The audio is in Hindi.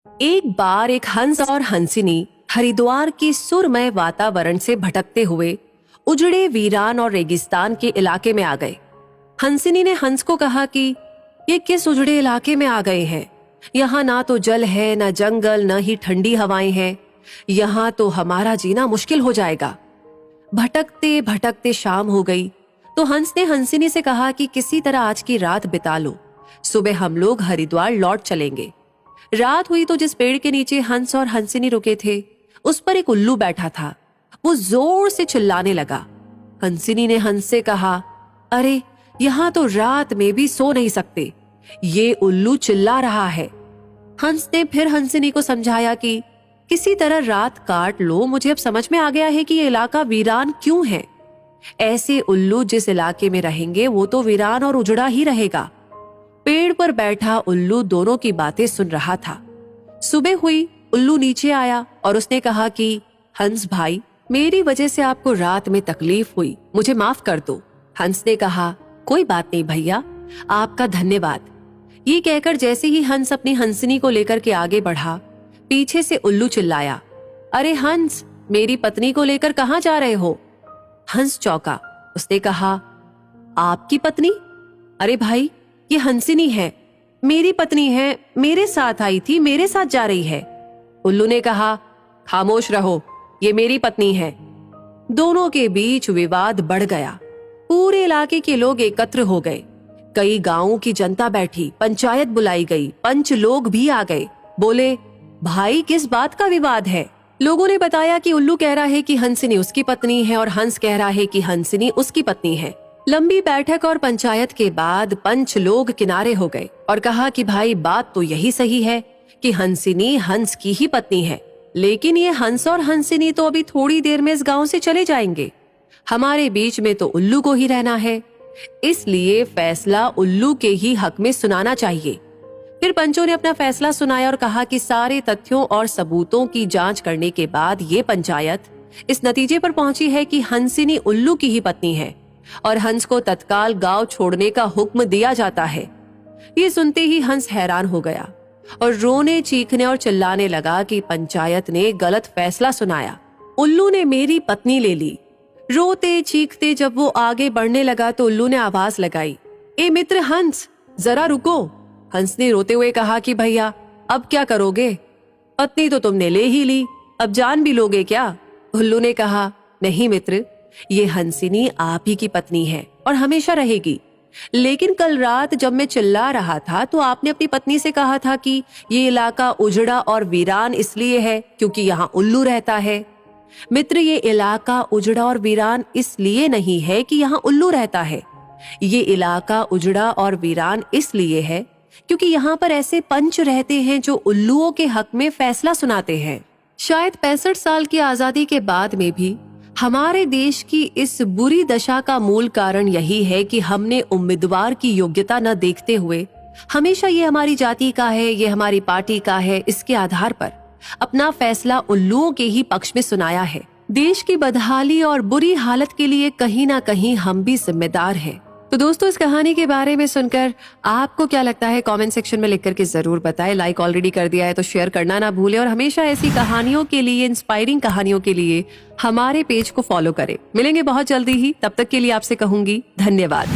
एक बार एक हंस और हंसिनी हरिद्वार के सुरमय वातावरण से भटकते हुए उजड़े वीरान और रेगिस्तान के इलाके में आ गए। हंसिनी ने हंस को कहा कि ये किस उजड़े इलाके में आ गए हैं? यहाँ ना तो जल है, न जंगल, न ही ठंडी हवाएं हैं। यहाँ तो हमारा जीना मुश्किल हो जाएगा। भटकते भटकते शाम हो गई तो हंस ने हंसिनी से कहा कि किसी तरह आज की रात बिता लो, सुबह हम लोग हरिद्वार लौट चलेंगे। रात हुई तो जिस पेड़ के नीचे हंस और हंसिनी रुके थे उस पर एक उल्लू बैठा था। वो जोर से चिल्लाने लगा। हंसिनी ने हंस से कहा, अरे यहाँ तो रात में भी सो नहीं सकते, ये उल्लू चिल्ला रहा है। हंस ने फिर हंसिनी को समझाया कि किसी तरह रात काट लो, मुझे अब समझ में आ गया है कि ये इलाका वीरान क्यों है। ऐसे उल्लू जिस इलाके में रहेंगे वो तो वीरान और उजड़ा ही रहेगा। पेड़ पर बैठा उल्लू दोनों की बातें सुन रहा था। सुबह हुई, उल्लू नीचे आया और उसने कहा कि हंस भाई, मेरी वजह से आपको रात में तकलीफ हुई, मुझे माफ कर दो। हंस ने कहा, कोई बात नहीं भैया, आपका धन्यवाद। ये कहकर जैसे ही हंस अपनी हंसिनी को लेकर के आगे बढ़ा, पीछे से उल्लू चिल्लाया, अरे हंस, मेरी पत्नी को लेकर कहाँ जा रहे हो? हंस चौंका। उसने कहा, आपकी पत्नी? अरे भाई, ये हंसिनी है, मेरी पत्नी है, मेरे साथ आई थी, मेरे साथ जा रही है। उल्लू ने कहा, खामोश रहो, ये मेरी पत्नी है। दोनों के बीच विवाद बढ़ गया। पूरे इलाके के लोग एकत्र हो गए। कई गांवों की जनता बैठी, पंचायत बुलाई गई, पंच लोग भी आ गए। बोले, भाई किस बात का विवाद है? लोगों ने बताया कि उल्लू कह रहा है कि हंसिनी उसकी पत्नी है और हंस कह रहा है कि हंसिनी उसकी पत्नी है। लंबी बैठक और पंचायत के बाद पंच लोग किनारे हो गए और कहा कि भाई बात तो यही सही है कि हंसिनी हंस की ही पत्नी है, लेकिन ये हंस और हंसिनी तो अभी थोड़ी देर में इस गांव से चले जाएंगे। हमारे बीच में तो उल्लू को ही रहना है, इसलिए फैसला उल्लू के ही हक में सुनाना चाहिए। फिर पंचों ने अपना फैसला सुनाया और कहा कि सारे तथ्यों और सबूतों की जांच करने के बाद ये पंचायत इस नतीजे पर पहुंची है कि हंसिनी उल्लू की ही पत्नी है और हंस को तत्काल गांव छोड़ने का हुक्म दिया जाता है। ये सुनते ही हंस हैरान हो गया और रोने, चीखने और चिल्लाने लगा कि पंचायत ने गलत फैसला सुनाया। उल्लू ने मेरी पत्नी ले ली। रोते चीखते जब वो आगे बढ़ने लगा तो उल्लू ने आवाज लगाई, ए मित्र हंस, जरा रुको। हंस ने रोते हुए कहा कि भैया अब क्या करोगे? पत्नी तो तुमने ले ही ली, अब जान भी लोगे क्या? उल्लू ने कहा, नहीं मित्र, ये हंसिनी आप ही की पत्नी है और हमेशा रहेगी। लेकिन कल रात जब मैं चिल्ला रहा था तो आपने अपनी पत्नी से कहा था कि ये इलाका उजड़ा और वीरान इसलिए है क्योंकि यहाँ उल्लू रहता है। मित्र, ये इलाका उजड़ा और वीरान इसलिए नहीं है कि यहाँ उल्लू रहता है। ये इलाका उजड़ा और वीरान इसलिए है क्योंकि यहाँ पर ऐसे पंच रहते हैं जो उल्लुओं के हक में फैसला सुनाते हैं। शायद 65 साल की आजादी के बाद में भी हमारे देश की इस बुरी दशा का मूल कारण यही है कि हमने उम्मीदवार की योग्यता न देखते हुए हमेशा ये हमारी जाति का है, ये हमारी पार्टी का है, इसके आधार पर अपना फैसला उल्लुओं के ही पक्ष में सुनाया है। देश की बदहाली और बुरी हालत के लिए कहीं ना कहीं हम भी जिम्मेदार हैं। तो दोस्तों, इस कहानी के बारे में सुनकर आपको क्या लगता है कमेंट सेक्शन में लिख करके जरूर बताएं। लाइक ऑलरेडी कर दिया है तो शेयर करना ना भूलें और हमेशा ऐसी कहानियों के लिए, इंस्पायरिंग कहानियों के लिए हमारे पेज को फॉलो करें। मिलेंगे बहुत जल्दी ही, तब तक के लिए आपसे कहूंगी धन्यवाद।